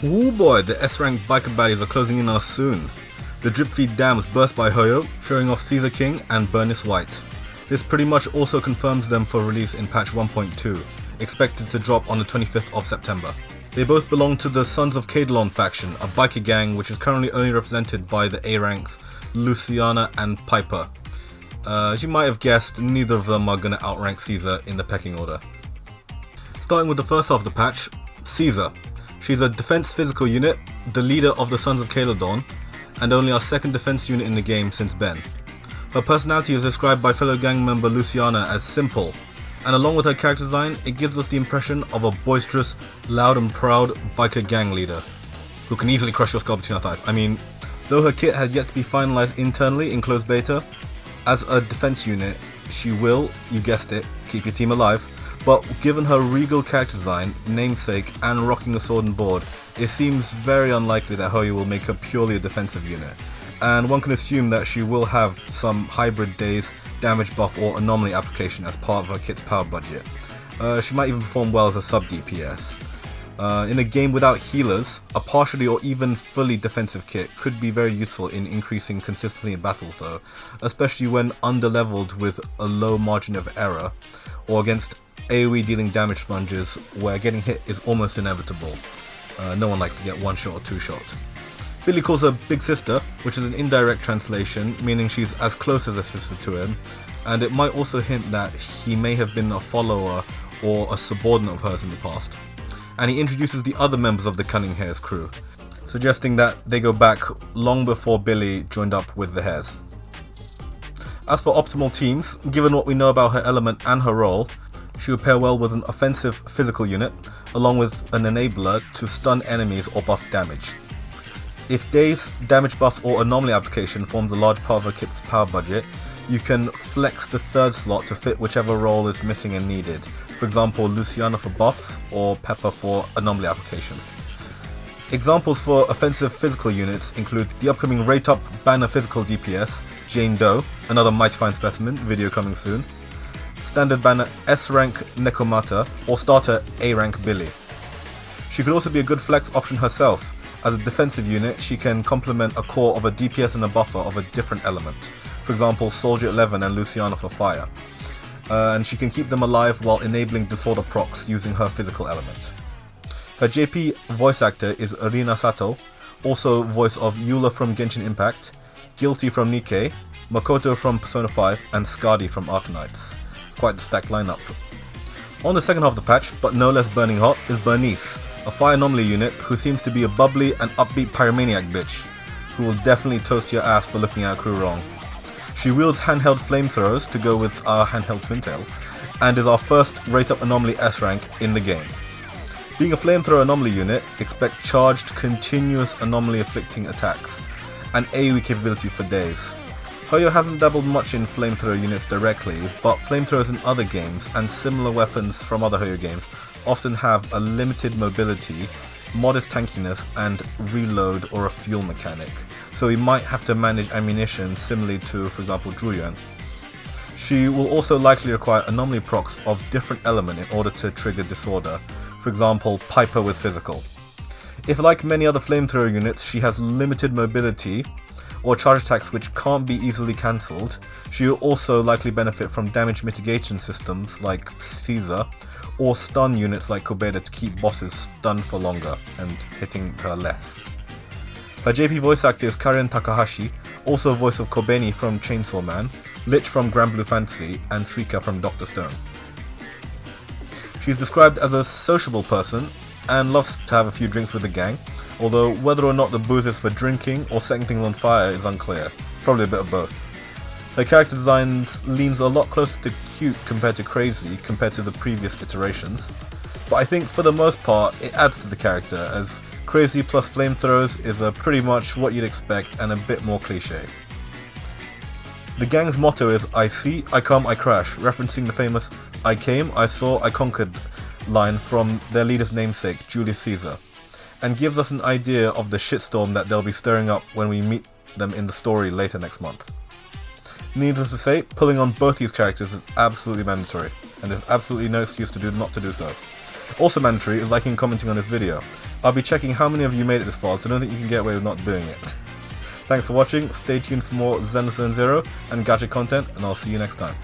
Ooh boy, the S-rank biker baddies are closing in on us soon. The drip feed dam was burst by Hoyo, showing off CAESAR King and BURNICE White. This pretty much also confirms them for release in patch 1.2, expected to drop on the 25th of September. They both belong to the Sons of Caedalon faction, a biker gang which is currently only represented by the A ranks Luciana and Piper. As you might have guessed, neither of them are going to outrank CAESAR in the pecking order. Starting with the first half of the patch, CAESAR. She's a defense physical unit, the leader of the Sons of Caedalon, and only our second defense unit in the game since Ben. Her personality is described by fellow gang member Luciana as simple, and along with her character design, it gives us the impression of a boisterous, loud and proud biker gang leader, who can easily crush your skull between her thighs. I mean, though her kit has yet to be finalized internally in closed beta, as a defense unit, she will, you guessed it, keep your team alive, but given her regal character design, namesake, and rocking a sword and board, it seems very unlikely that Hoyo will make her purely a defensive unit, and one can assume that she will have some hybrid days, damage buff or anomaly application as part of her kit's power budget. She might even perform well as a sub DPS. In a game without healers, a partially or even fully defensive kit could be very useful in increasing consistency in battles though, especially when underleveled with a low margin of error, or against AoE dealing damage sponges where getting hit is almost inevitable. No one likes to get one shot or two shot. Billy calls her Big Sister, which is an indirect translation, meaning she's as close as a sister to him, and it might also hint that he may have been a follower or a subordinate of hers in the past. And he introduces the other members of the Cunning Hares crew, suggesting that they go back long before Billy joined up with the Hares. As for optimal teams, given what we know about her element and her role, she would pair well with an offensive physical unit, along with an enabler to stun enemies or buff damage. If daze, damage buffs or anomaly application forms a large part of her kit's power budget, you can flex the third slot to fit whichever role is missing and needed. For example, Luciana for buffs or Pepper for anomaly application. Examples for offensive physical units include the upcoming rate up banner physical DPS, Jane Doe, another mighty fine specimen, video coming soon. Standard banner S rank Nekomata or starter A rank Billy. She could also be a good flex option herself. As a defensive unit, she can complement a core of a DPS and a buffer of a different element. For example, Soldier 11 and Luciana for fire. And she can keep them alive while enabling disorder procs using her physical element. Her JP voice actor is Arina Sato, also voice of Eula from Genshin Impact, Guilty from Nikkei, Makoto from Persona 5, and Skadi from Arknights. Quite the stacked lineup. On the second half of the patch, but no less burning hot, is Bernice, a fire anomaly unit who seems to be a bubbly and upbeat pyromaniac bitch, who will definitely toast your ass for looking at her crew wrong. She wields handheld flamethrowers to go with our handheld twin tails, and is our first rate up anomaly S rank in the game. Being a flamethrower anomaly unit, expect charged, continuous anomaly afflicting attacks, and AoE capability for days. Hoyo hasn't dabbled much in flamethrower units directly, but flamethrowers in other games and similar weapons from other Hoyo games often have a limited mobility, modest tankiness, and reload or a fuel mechanic, so he might have to manage ammunition similarly to, for example, Druyan. She will also likely require anomaly procs of different element in order to trigger disorder, for example, Piper with physical. If like many other flamethrower units, she has limited mobility, or charge attacks which can't be easily cancelled, she will also likely benefit from damage mitigation systems like CAESAR, or stun units like Kobeda to keep bosses stunned for longer and hitting her less. Her JP voice actor is Karen Takahashi, also voice of Kobeni from Chainsaw Man, Lich from Grand Blue Fantasy, and Suika from Dr. Stone. She's described as a sociable person and loves to have a few drinks with the gang, although whether or not the booze is for drinking or setting things on fire is unclear, probably a bit of both. Her character design leans a lot closer to cute compared to crazy compared to the previous iterations, but I think for the most part it adds to the character, as crazy plus flamethrowers is pretty much what you'd expect and a bit more cliche. The gang's motto is I see, I come, I crash, referencing the famous I came, I saw, I conquered line from their leader's namesake, Julius Caesar, and gives us an idea of the shitstorm that they'll be stirring up when we meet them in the story later next month. Needless to say, pulling on both these characters is absolutely mandatory, and there's absolutely no excuse not to do so. Also mandatory is liking and commenting on this video. I'll be checking how many of you made it this far, so I don't think you can get away with not doing it. Thanks for watching, stay tuned for more Zenless Zone Zero and gadget content, and I'll see you next time.